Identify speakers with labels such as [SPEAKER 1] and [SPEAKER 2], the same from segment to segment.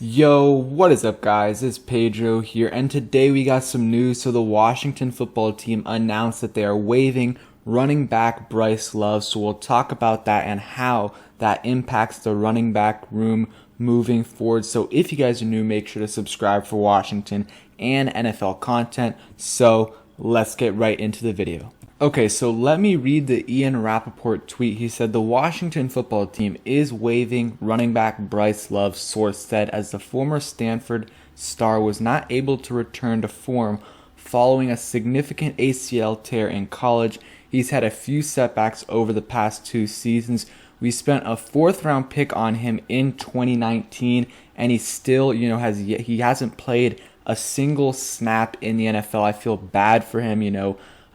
[SPEAKER 1] Yo, what is up guys? It's Pedro here, and today we got some news. So the Washington football team announced that they are waiving running back Bryce Love. So we'll talk about that and how that impacts the running back room moving forward. So if you guys are new, make sure to subscribe for Washington and NFL content. So let's get right into the video. Okay, so let me read the Ian Rappaport tweet. He said the Washington football team is waiving running back Bryce Love, source said, as the former Stanford star was not able to return to form following a significant ACL tear in college. He's had a few setbacks over the past 2 seasons. We spent a 4th round pick on him in 2019, and he still, he hasn't played a single snap in the NFL. I feel bad for him,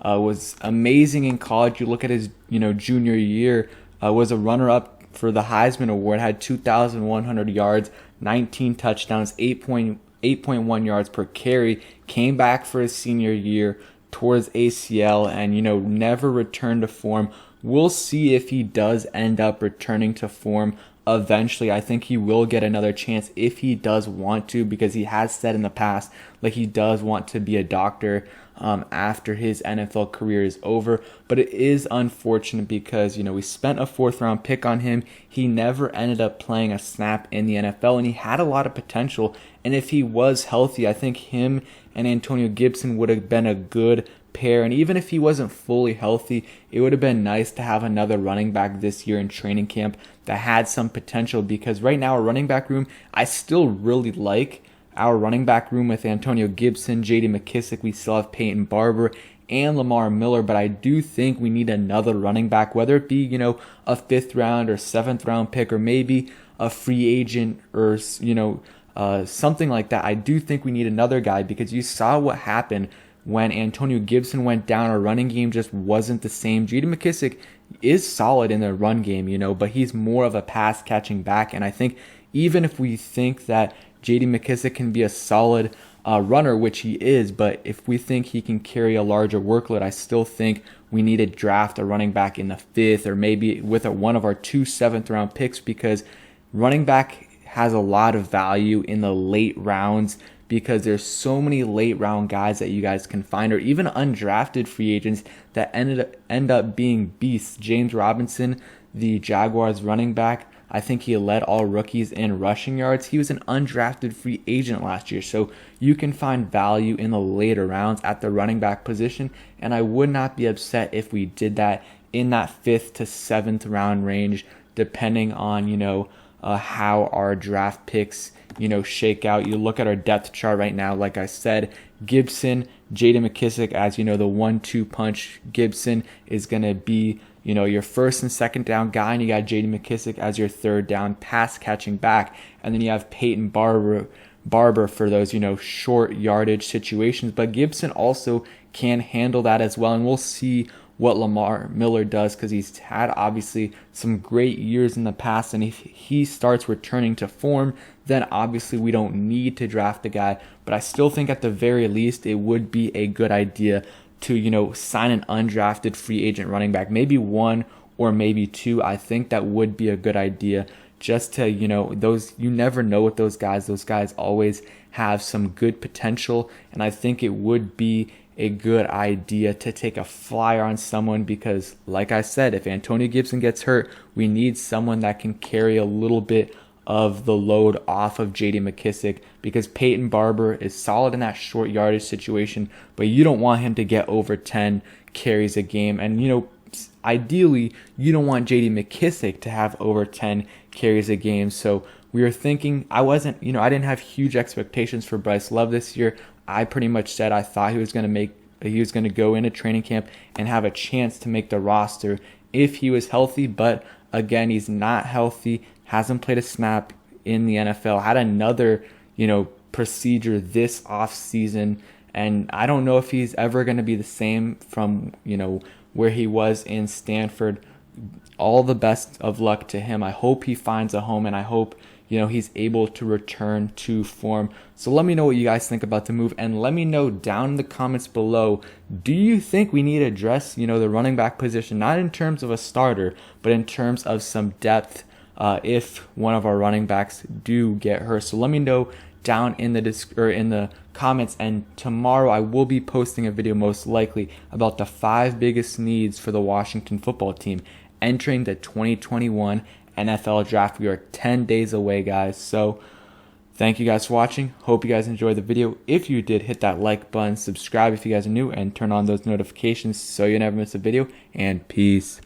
[SPEAKER 1] was amazing in college. You look at his, junior year, was a runner-up for the Heisman Award, had 2,100 yards, 19 touchdowns, 8.1 yards per carry, came back for his senior year towards ACL, and, never returned to form. We'll see if he does end up returning to form eventually. I think he will get another chance if he does want to, because he has said in the past, like, he does want to be a doctor after his NFL career is over. But it is unfortunate because, we spent a 4th round pick on him. He never ended up playing a snap in the NFL, and he had a lot of potential. And if he was healthy, I think him and Antonio Gibson would have been a good pair. And even if he wasn't fully healthy, it would have been nice to have another running back this year in training camp that had some potential, because right now our running back room, I still really like our running back room with Antonio Gibson, J.D. McKissic. We still have Peyton Barber and Lamar Miller, but I do think we need another running back, whether it be, a 5th round or 7th round pick, or maybe a free agent, or, something like that. I do think we need another guy, because you saw what happened when Antonio Gibson went down. Our running game just wasn't the same. J.D. McKissic is solid in the run game, but he's more of a pass catching back. And I think even if we think that J.D. McKissic can be a solid runner, which he is, but if we think he can carry a larger workload, I still think we need to draft a running back in the 5th, or maybe with one of our 2 7th round picks, because running back has a lot of value in the late rounds, because there's so many late round guys that you guys can find, or even undrafted free agents that end up being beasts. James Robinson, the Jaguars running back, I think he led all rookies in rushing yards. He was an undrafted free agent last year. So you can find value in the later rounds at the running back position, and I would not be upset if we did that in that 5th to 7th round range, depending on, how our draft picks, shake out. You look at our depth chart right now, like I said, Gibson, J.D. McKissic as, the 1-2 punch. Gibson is going to be, your 1st and 2nd down guy, and you got J.D. McKissic as your 3rd down pass catching back. And then you have Peyton Barber for those, short yardage situations. But Gibson also can handle that as well, and we'll see what Lamar Miller does, because he's had obviously some great years in the past, and if he starts returning to form, then obviously we don't need to draft the guy. But I still think at the very least it would be a good idea to, sign an undrafted free agent running back, maybe 1 or maybe 2. I think that would be a good idea, just to, you never know with those guys. Those guys always have some good potential, and I think it would be a good idea to take a flyer on someone, because like I said, if Antonio Gibson gets hurt, we need someone that can carry a little bit of the load off of J.D. McKissic, because Peyton Barber is solid in that short yardage situation, but you don't want him to get over 10 carries a game. And, ideally, you don't want J.D. McKissic to have over 10 carries a game. So we were thinking, I didn't have huge expectations for Bryce Love this year. I pretty much said I thought he was going to go into training camp and have a chance to make the roster if he was healthy. But again, he's not healthy, hasn't played a snap in the NFL, had another, procedure this off season, and I don't know if he's ever going to be the same from, where he was in Stanford. All the best of luck to him. I hope he finds a home, and I hope, he's able to return to form. So let me know what you guys think about the move, and let me know down in the comments below, do you think we need to address, the running back position, not in terms of a starter, but in terms of some depth if one of our running backs do get hurt. So let me know down in the comments, and tomorrow I will be posting a video most likely about the 5 biggest needs for the Washington football team entering the 2021 NFL draft. We are 10 days away, guys. So thank you guys for watching. Hope you guys enjoyed the video. If you did, hit that like button, subscribe if you guys are new, and turn on those notifications so you never miss a video. And peace.